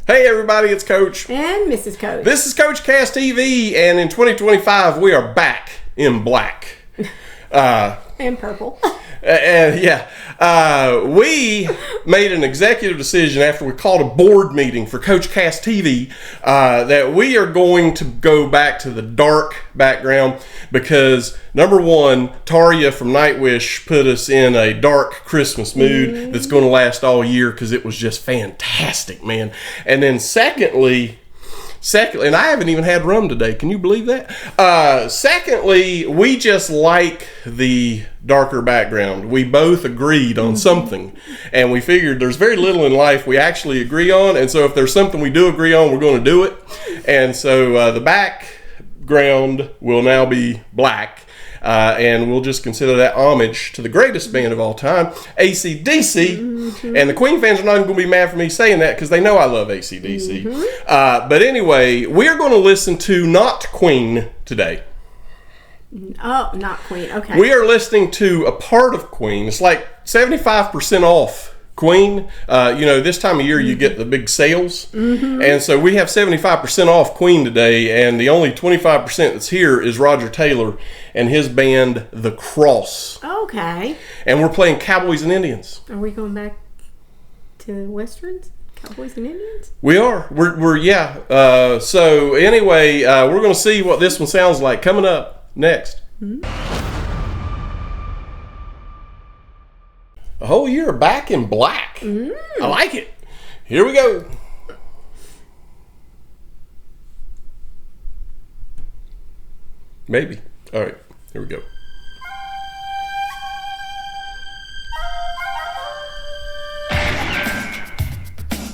Hey everybody, it's Coach. And Mrs. Coach. This is CoachCastTV, and in 2025 we are back in black. And purple. We made an executive decision after we called a board meeting for CoachCastTV that we are going to go back to the dark background because, number one, Tarya from Nightwish put us in a dark Christmas mood that's going to last all year because it was just fantastic, man. And then secondly, and I haven't even had rum today. Can you believe that? Secondly, we just like the darker background. We both agreed on something, and we figured there's very little in life we actually agree on, and so if there's something we do agree on, we're going to do it. And so the background will now be black. And we'll just consider that homage to the greatest band of all time, AC/DC. And the Queen fans are not even going to be mad for me saying that because they know I love AC/DC. But anyway, we're going to listen to not Queen today. Oh, not Queen. Okay. We are listening to a part of Queen. It's like 75% off Queen. This time of year you get the big sales. And so we have 75% off Queen today, and the only 25% that's here is Roger Taylor and his band The Cross. Okay. And we're playing Cowboys and Indians. Are we going back to Westerns? Cowboys and Indians? We are. So anyway, we're going to see what this one sounds like coming up next. A whole year back in black. I like it. Here we go. Maybe. All right. Here we go.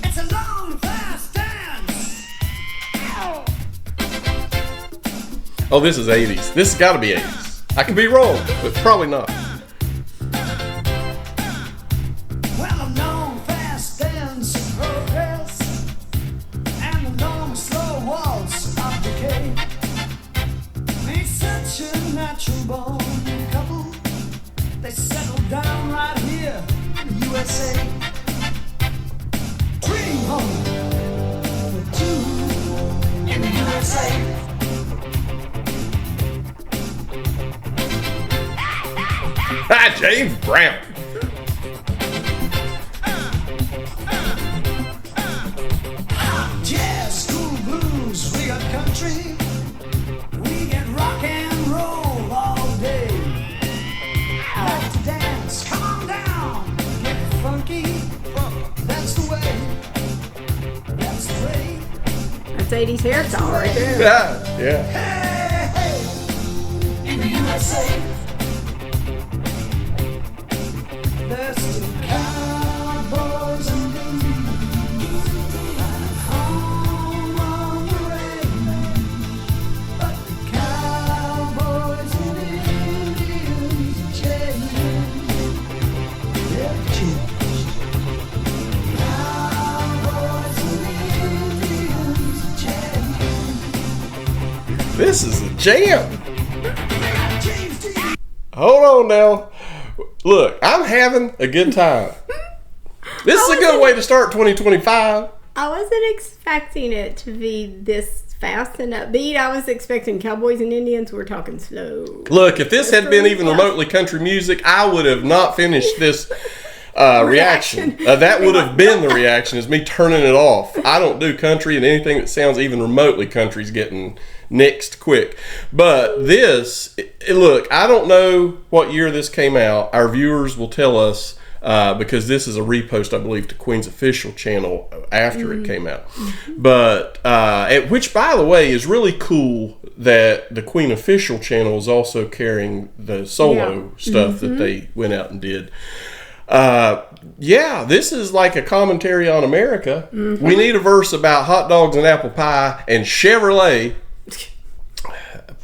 It's a long, fast dance. Oh, this is 80s. This has got to be 80s. I could be wrong, but probably not. Well, a long, fast dance of progress and a long, slow waltz of decay made such a natural born couple. They settled down right here in the USA. Dream home for two in the USA. James Brown. Jazz, school blues, we got country. We get rock and roll all day. Like to dance, come on down, get funky. That's the way. That's the way. That's 80s hairstyle right there. Yeah. Hey, hey, in the USA. There's the Cowboys Indians, home on the range. But the Cowboys Indians changed. They've changed. Cowboys Indians changed. This is a jam. Changed to you. Hold on now. Look, I'm having a good time. This is a good way to start 2025. I wasn't expecting it to be this fast and upbeat. I was expecting Cowboys and Indians. We're talking slow. Look, if this had been even remotely country music, I would have not finished this reaction. That would have been the reaction, is me turning it off. I don't do country, and anything that sounds even remotely country is getting nixed quick. But this, look, I don't know what year this came out. Our viewers will tell us because this is a repost, I believe, to Queen's official channel after it came out. But, which, by the way, is really cool that the Queen official channel is also carrying the solo stuff that they went out and did. This is like a commentary on America. We need a verse about hot dogs and apple pie and Chevrolet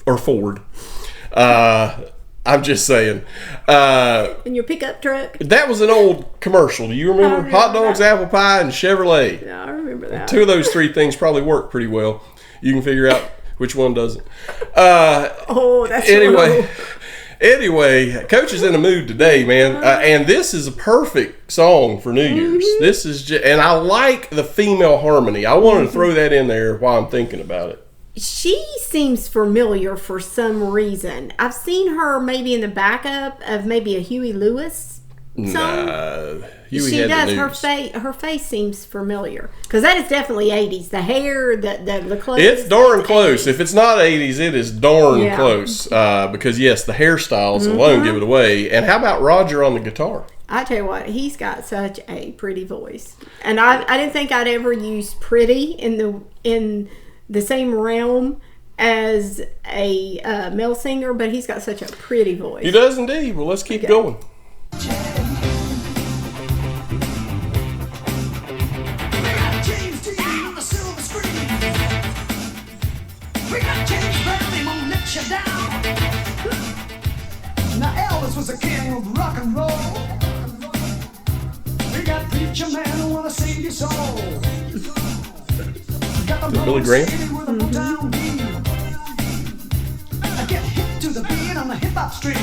or Ford. I'm just saying. And your pickup truck. That was an old commercial. Do you remember? Hot dogs, apple pie, and Chevrolet. Yeah, I remember that. Two of those three things probably work pretty well. You can figure out which one doesn't. That's Anyway. Anyway, Coach is in a mood today, man, and this is a perfect song for New Year's. This is just, and I like the female harmony. I wanted to throw that in there while I'm thinking about it. She seems familiar for some reason. I've seen her maybe in the backup of maybe a Huey Lewis song. Nah, Huey She had does. the news. Her face seems familiar because that is definitely 80s. The hair, the clothes. It's darn close. 80s. If it's not 80s, it is darn Yeah. close. Because yes, the hairstyles alone give it away. And how about Roger on the guitar? I tell you what, he's got such a pretty voice, and I didn't think I'd ever use pretty in the same realm as a male singer, but he's got such a pretty voice. He does indeed. Well, let's keep going. James Dean on the silver screen. We got James Brown, he won't let you down. Now Elvis was a king of rock and roll. We got preacher man who wanna sing your soul. Got the Billy Graham? with a Motown beat. I get hit to the beat on the hip hop stream.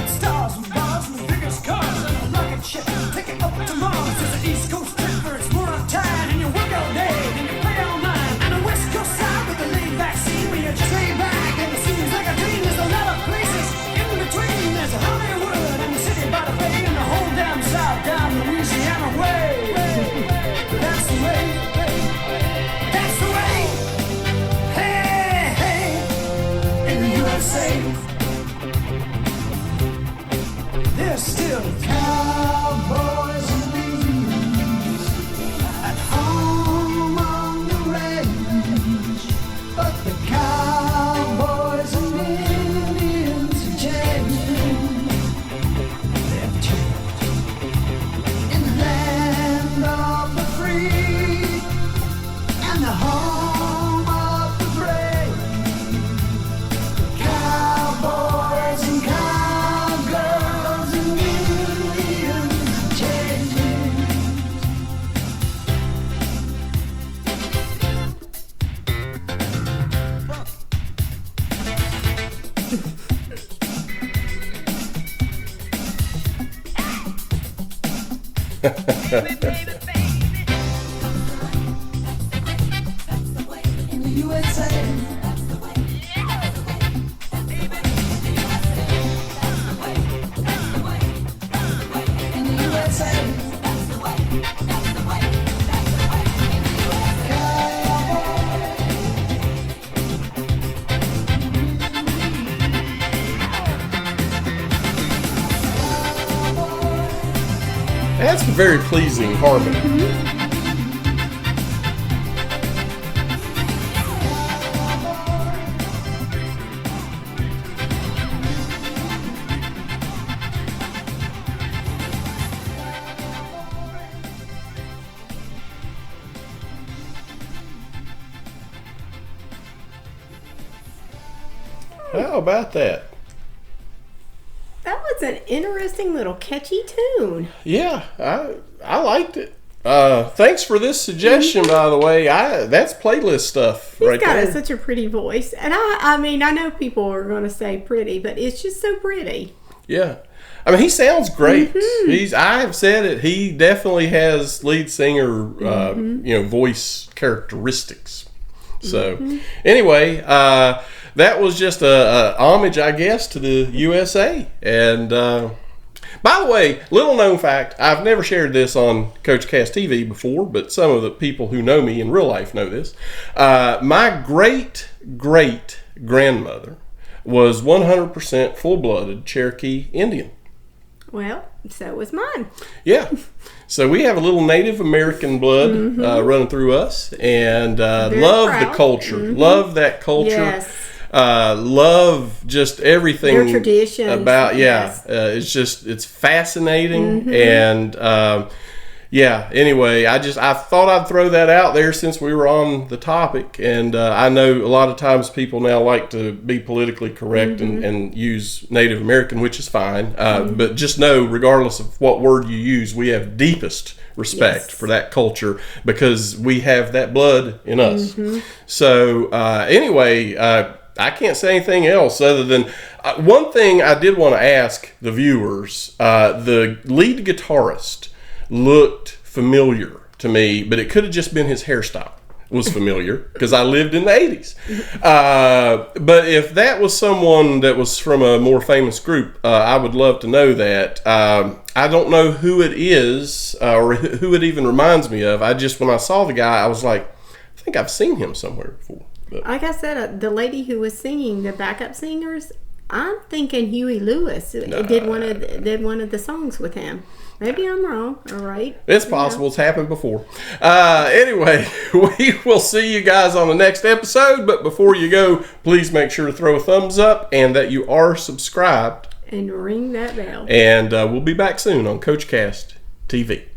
Stars with bars with biggest cars and a rocket ship. Take it up to Mars. It's an East Coast trip where it's more on time. And you work all day and you play all night. And the West Coast side with the laid back scene where you just lay back and it seems like a dream. There's a lot of places in between. There's a Hollywood and the city by the bay and the whole damn South down Louisiana way. That's the way. That's the way. Hey, hey, in the USA. There's still cowboys and Indians at home on the range, but the cowboys and Indians have changed. They've changed in the land of the free and the home of the brave. Cowboys and cowgirls and Indians have changed. In the USA. In the USA. That's a very pleasing harmony. How about that? That was an interesting little catchy tune. Yeah, I liked it. Thanks for this suggestion, by the way. That's playlist stuff He's right got there. such a pretty voice, and I mean, I know people are going to say pretty, but it's just so pretty. Yeah, I mean, he sounds great. I have said it. He definitely has lead singer, voice characteristics. So, anyway, that was just a homage, I guess, to the USA. And by the way, little known fact: I've never shared this on CoachCastTV before, but some of the people who know me in real life know this. My great grandmother was 100% full-blooded Cherokee Indian. Well, so was mine. Yeah. So we have a little Native American blood running through us, and love proud. the culture. Love that culture. Yes. Love just everything. Their traditions. About Yes. it's fascinating, and yeah. Anyway, I thought I'd throw that out there since we were on the topic, and I know a lot of times people now like to be politically correct and use Native American, which is fine. But just know, regardless of what word you use, we have deepest respect for that culture because we have that blood in us. So anyway, I can't say anything else other than one thing I did want to ask the viewers. The lead guitarist looked familiar to me, but it could have just been his hairstyle was familiar because I lived in the 80s. But if that was someone that was from a more famous group, I would love to know that. I don't know who it is or who it even reminds me of. When I saw the guy, I was like, I think I've seen him somewhere before. But. Like I said, the lady who was singing, the backup singers, I'm thinking Huey Lewis did one of the songs with him. Maybe I'm wrong. All right. It's possible. It's happened before. Anyway, we will see you guys on the next episode. But before you go, please make sure to throw a thumbs up and that you are subscribed. And ring that bell. And we'll be back soon on CoachCast TV.